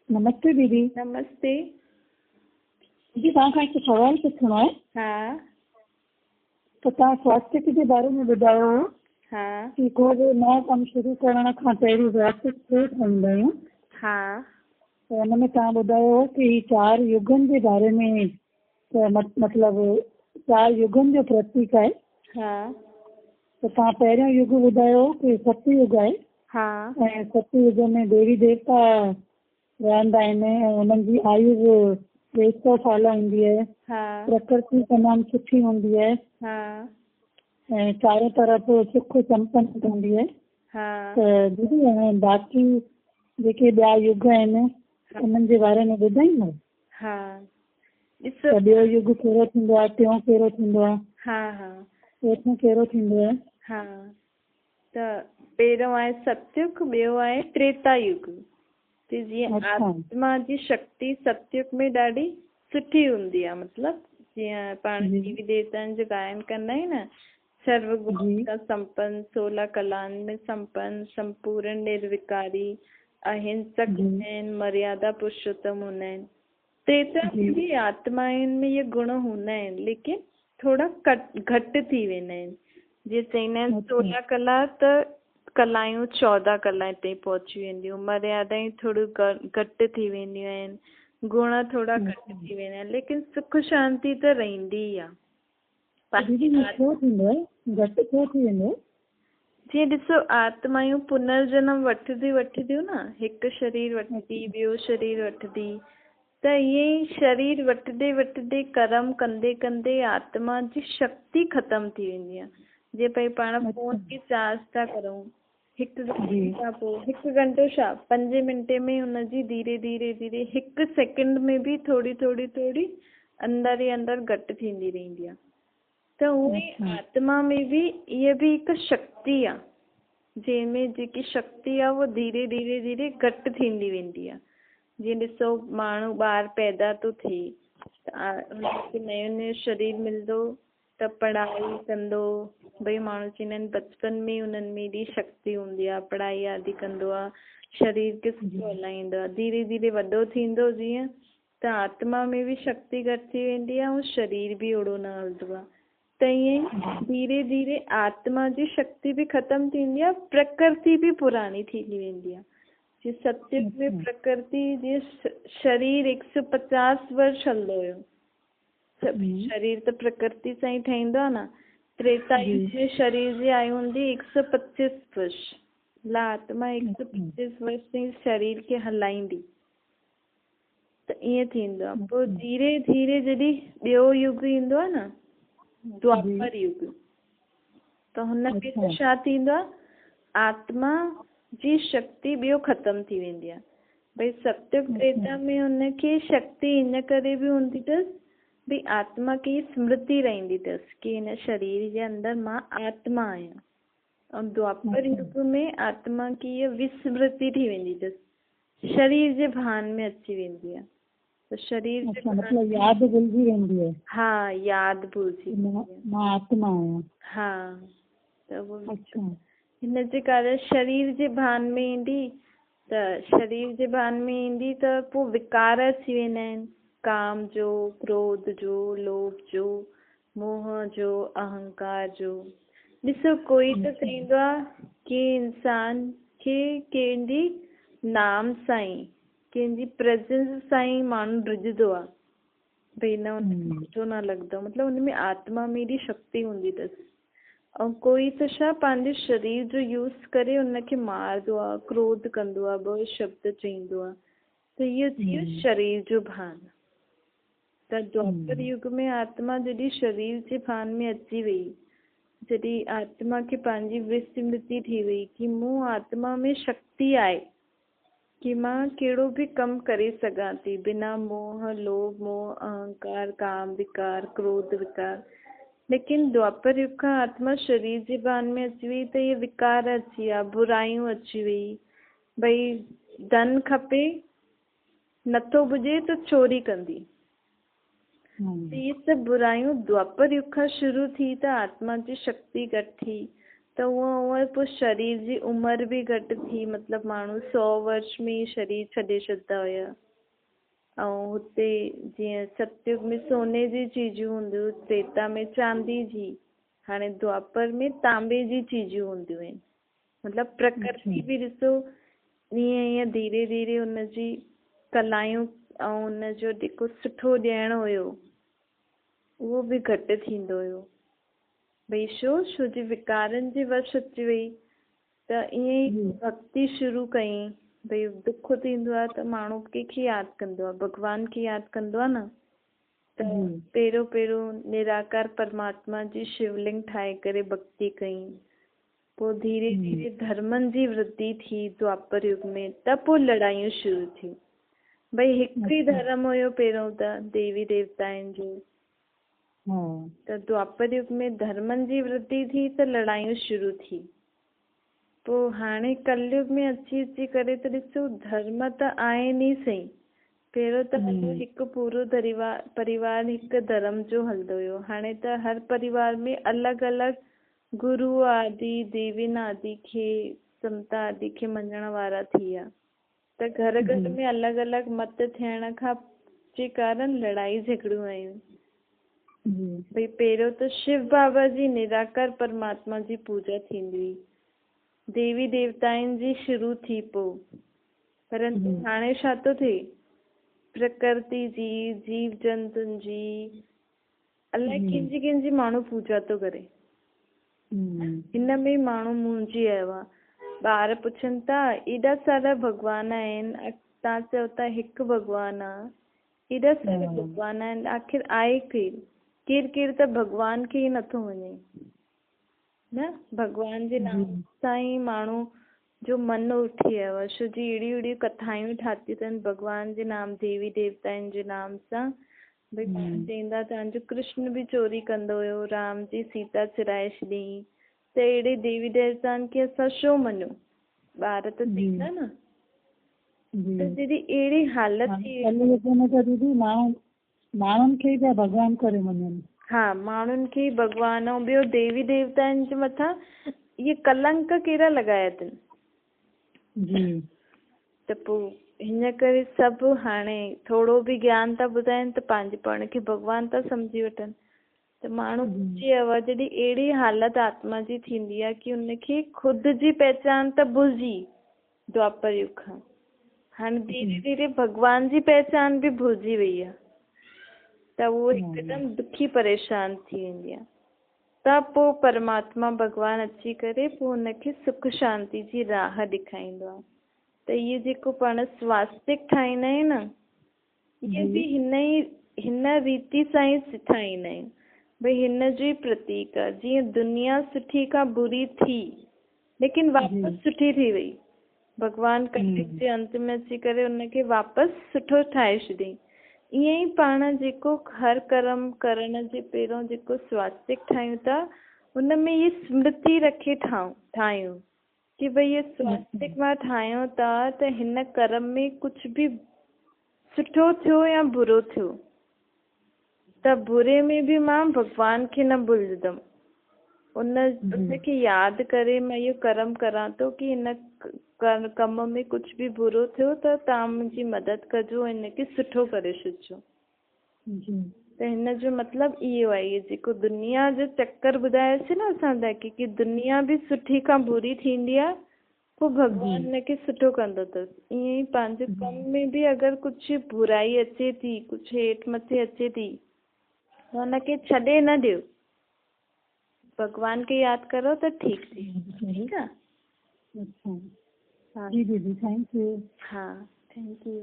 नमस्ते दीदी। नमस्ते। जी तव्हांखां हिकु सवाल पुछणो आहे। हाँ त तव्हां स्वास्थ्य जे बारे में ॿुधायो हो हाँ कि को बि नओं कमु शुरू करण खां पहिरीं स्वास्थ्य कीअं ठाहींदा आहियूं। हाँ त हुन में तव्हां ॿुधायो हो कि 4 युगनि जे बारे में मतिलबु 4 युगनि जो प्रतीक आहे। हाँ त तव्हां पहिरियों युग ॿुधायो कि सतयुग आहे। हाँ ऐं सतयुग में देवी देवता रहंदा आहिनि ऐं उन्हनि जी आयु बि 100 साल हूंदी आहे। हाँ प्रकृति तमामु सुठी हूंदी आहे हाँ ऐं चारों तरफ़ सुख संपन्न हूंदी आहे। हाँ त दीदी हाणे बाक़ी जेके ॿिया युग आहिनि उन्हनि जे बारे में ॿुधाईंदव। हाँ त ॿियो युग कहिड़ो थींदो आहे, टियों कहिड़ो थींदो आहे, हाँ हाँ चोथों कहिड़ो थींदो आहे। हाँ त पहिरियों आहे सतयुग, ॿियो आहे त्रेता युग। त जीअं आत्मा जी शक्ति सतयुग में ॾाढी सुठी हूंदी आहे। मतिलबु जीअं पाण देवी देवताउनि जो गायन कंदा आहियूं न, सर्वगुण का संपन्न, 16 कलाउनि में संपन्न, संपूर्ण निर्विकारी, अहिंसक हूंदा आहिनि, मर्यादा पुरुषोत्तम हूंदा आहिनि। त्रेता जी आत्माउनि में ये गुण हूंदा आहिनि, लेकिन थोड़ा घटि थी वेंदा आहिनि। जीअं चईंदा आहिनि 16 कला त कलायूं 14 कला ताईं पहुची वेंदियूं, मर्यादाऊं थोड़ियूं घटि थी वेंदियूं आहिनि, गुण थोड़ा घटि थी वेंदा आहिनि, लेकिन सुख शांति त रहंदी ई आहे। जीअं ॾिसो आत्मायूं पुनर्जन्म वठंदियूं न, हिकु शरीर वठंदी, ॿियो शरीर वठंदी, त ईअं ई शरीर वठंदे वठंदे कर्म कंदे कंदे आत्मा जी शक्ति ख़तम थी वेंदी आहे। जीअं भई पाण फोन खे चार्ज था करूं, हिकु घंटे खां पोइ, हिकु घंटो छा 5 मिंटे में हुनजी धीरे धीरे धीरे हिकु सेकंड में भी थोड़ी थोड़ी थोड़ी अंदर ई अंदर घटि थींदी रहंदी आहे। त उहे आत्मा में भी इहा भी हिकु शक्ति आहे, जंहिंमें जेकी शक्ति आहे वो धीरे धीरे धीरे घटि थींदी वेंदी आहे। जीअं ॾिसो माण्हू ॿार पैदा तो थिए त हुनखे नयो नयो शरीर मिलंदो त पढ़ाई कंदो। भई माण्हू चवंदा आहिनि बचपन में हुननि में एॾी शक्ति हूंदी आहे, पढ़ाई आदि कंदो आहे, शरीर खे सुठो हलाईंदो आहे। धीरे धीरे वॾो थींदो जीअं त आत्मा में भी शक्ति घटि थी वेंदी आहे ऐं शरीर भी ओड़ो न हलंदो आहे। त ईअं धीरे धीरे आत्मा जी शक्ति भी ख़तम थींदी आहे, प्रकृति भी पुरानी थींदी वेंदी आहे। जी सतयुग में प्रकृति जे शरीर 150 वर्ष हलंदो हुयो। शरीर त प्रकृति सां ई ठहींदो आहे न। त्रेता युग में शरीर जी आयु हूंदी 125 वर्ष, ला आत्मा 125 वर्ष ताईं शरीर खे हलाईंदी। त ईअं थींदो आहे। पोइ धीरे धीरे जॾहिं ॿियो युग ईंदो आहे न, द्वापर युग, त हुन में छा थींदो आहे, आत्मा जी शक्ति ॿियो ख़तम थी वेंदी आहे। भई सतयुग त्रेता में हुनखे शक्ति इन करे भी हूंदी अथसि भई आत्मा की स्मृति रहंदी अथसि कि हिन शरीर जे अंदर मां आत्मा आहियां। ऐं द्वापर युग में आत्मा की इहा विस्मृति थी वेंदी अथसि, शरीर जे भान में अची वेंदी आहे। त शरीर जे मतलब याद भुलिजी वेंदी आहे। हाँ, याद भुलिजी मां आत्मा आहियां। हाँ, त वो हिन जे कारण शरीर जे भान में ईंदी, त शरीर जे भान में ईंदी त पोइ विकार अची वेंदा आहिनि, काम जो, क्रोध जो, लोभ जो, मोह जो, अहंकार जो। ॾिसो कोई त चईंदो आहे कि इंसान खे कंहिंजी नाम सां ई, कंहिंजी प्रेजेंस सां ई माण्हू रिझंदो आहे, भई न हुनखे सुठो न लॻंदो, मतिलबु हुन में आत्मा में एॾी शक्ति हूंदी अथसि। ऐं कोई त छा पंहिंजे शरीर जो यूज़ करे हुनखे मारंदो आहे, क्रोध कंदो आहे, ॿ शब्द चईंदो आहे। त इहो थी वियो शरीर जो भान। त द्वापर युग में आत्मा जॾहिं शरीर जे भान में अची वई, जॾहिं आत्मा खे पंहिंजी विस्मृति थी वई कि मूं आत्मा में शक्ति आहे कि मां कहिड़ो भी कमु करे सघां थी बिना मोह, लोभ, मोह, अहंकार, काम विकार, क्रोध विकार। लेकिन द्वापर युग खां आत्मा शरीर जे भान में अची वई त इहे विकार अची विया, बुरायूं अची वई। भई धन खपे, नथो पुॼे त चोरी कंदी। इहे सभु बुरायूं द्वापर युग खां शुरू थी त आत्मा जी शक्ति घटि थी, त उअं पोइ शरीर जी उमिरि बि घटि थी, मतिलबु माण्हू 100 वर्ष में ई शरीर छॾे छॾंदा हुया। ऐं हुते जीअं सतयुग में सोने जी चीजूं हूंदियूं, त्रेता में चांदी जी, हाणे द्वापर में तांबे जी चीजूं हूंदियूं आहिनि। मतिलबु प्रकृति बि ॾिसो ईअं ईअं धीरे धीरे हुनजी कलायूं ऐं हुनजो जेको सुठो ॾियणु हुयो उहो बि घटि थींदो हुयो। भई छो जी विकारनि जी वश अची वई, त ईअं ई भक्ति शुरू कई। भई दुख थींदो आहे त माण्हू कंहिंखे यादि कंदो आहे, भॻवान खे यादि कंदो आहे न। त पहिरियों पहिरियों निराकार परमात्मा जी शिवलिंग ठाहे करे भक्ति कई। पोइ धीरे धीरे धर्मनि जी वृद्धि थी द्वापर युग में, त पोइ लड़ाइयूं शुरू थियूं। भई हिकु ई धर्म हुयो पहिरियों त देवी देवताउनि जो, त द्वापर युग में धर्मनि जी वृद्धि थी त लड़ाइयूं शुरू थी। पोइ हाणे कलयुग में अची अची करे त ॾिसो धर्म त आहिनि ई सही। पहिरियों त हलो हिकु पूरो परिवार हिकु धर्म जो हलंदो हुयो, हाणे त हर परिवार में अलॻि अलॻि गुरु आदि देवीन आदि खे समता आदि खे मञण वारा थी विया। त घर घर में अलॻि अलॻि मत थियण खां जे कारण लड़ाई झगड़ियूं आहियूं। भई पहिरियों त शिव बाबा जी निराकार परमात्मा जी पूजा थींदी हुई, देवी देवताउनि जी शुरू थी। पोइ परंतु हाणे छा थो थिए, प्रकृति जी, जीव जंतुनि जी, अलाए कंहिंजी कंहिंजी माण्हू पूजा थो करे। हिन में माण्हू मुंहिंजी आयो आहे। ॿार पुछनि था एॾा सारा भॻवान आहिनि, तव्हां चओ था हिकु भॻवानु आहे, एॾा सारा भॻवान आहिनि, आख़िर आहे केरु? केरु केरु त भॻवान खे ई नथो मञे न। भॻवान जे नाम सां ई माण्हू जो मन उठी वियो आहे। छो जी अहिड़ियूं अहिड़ियूं कथायूं ठातियूं अथनि भॻवान जे नाम, देवी देवताउनि जे नाम सां। भई चवंदा तव्हांजो कृष्ण बि चोरी कंदो हुयो, राम जी सीता चुराए छॾी, त अहिड़े देवी देवताउनि खे असां छो मञूं? ॿार त चवंदा न। त दीदी अहिड़ी हालत थी माण्हुनि खे ई भॻवान करे मञनि। हा, माण्हुनि खे भॻवान ऐं ॿियो देवी देवताउनि जे मथां इहे कलंक कहिड़ा लॻाया अथनि। त पोइ हिन करे सभु हाणे थोरो बि ज्ञान था ॿुधाइनि त पंहिंजे पाण खे भॻवान था सम्झी वठनि। त माण्हू जी आवाज़ जॾहिं अहिड़ी हालत आत्मा जी थींदी आहे की उनखे ख़ुदि जी पहचान त भुलिजी द्वापर युग खां, हाणे धीरे धीरे भॻवान जी पहचान बि भुलिजी वई आहे। त उहो हिकदमि दुखी परेशान थी वेंदी आहे। त पोइ परमात्मा भॻवानु अची करे पोइ हुनखे सुख शांति जी राह ॾेखारींदो आहे। त इहे जेको पाण स्वास्तिक ठाहींदा आहियूं न, इहे बि हिन रीति सां ई ठाहींदा आहियूं। भई हिन जो ई प्रतीक आहे। जीअं दुनिया सुठी खां बुरी थी, लेकिन वापसि सुठी थी वई। भॻवानु कलयुग जे अंत में अची करे हुनखे वापसि सुठो ठाहे छॾियईं। ईअं ई पाण जेको हर कर्म करण जे पहिरियों जेको स्वास्तिक ठाहियूं था, हुन में इहे स्मृति रखे ठाहियूं कि भई इहे स्वास्तिक मां ठाहियूं था त हिन कर्म में कुझु बि सुठो थियो या बुरो थियो, त बुरे में बि मां भॻवान खे न भुलंदमि। उनखे यादि करे मां इहो कर्म करां थो कि हिन कम में कुझु बि बुरो थियो त तव्हां मुंहिंजी मदद कजो, हिनखे सुठो करे छॾिजो। त हिन जो मतिलबु इहो आहे, इहो जेको दुनिया जो चक्कर ॿुधायोसीं न असां तव्हांखे कि दुनिया बि सुठी खां बुरी थींदी आहे, पोइ भॻवानु हिनखे सुठो कंदो अथसि। ईअं ई पंहिंजे कम में बि अगरि कुझु बुराई अचे थी, कुझु हेठि मथे अचे थी, त हुनखे छॾे न ॾियो, भॻवान खे यादि करो त ठीकु थी। ठीकु आहे। जी दीदी, थैंक यू। हा, थैंक यू।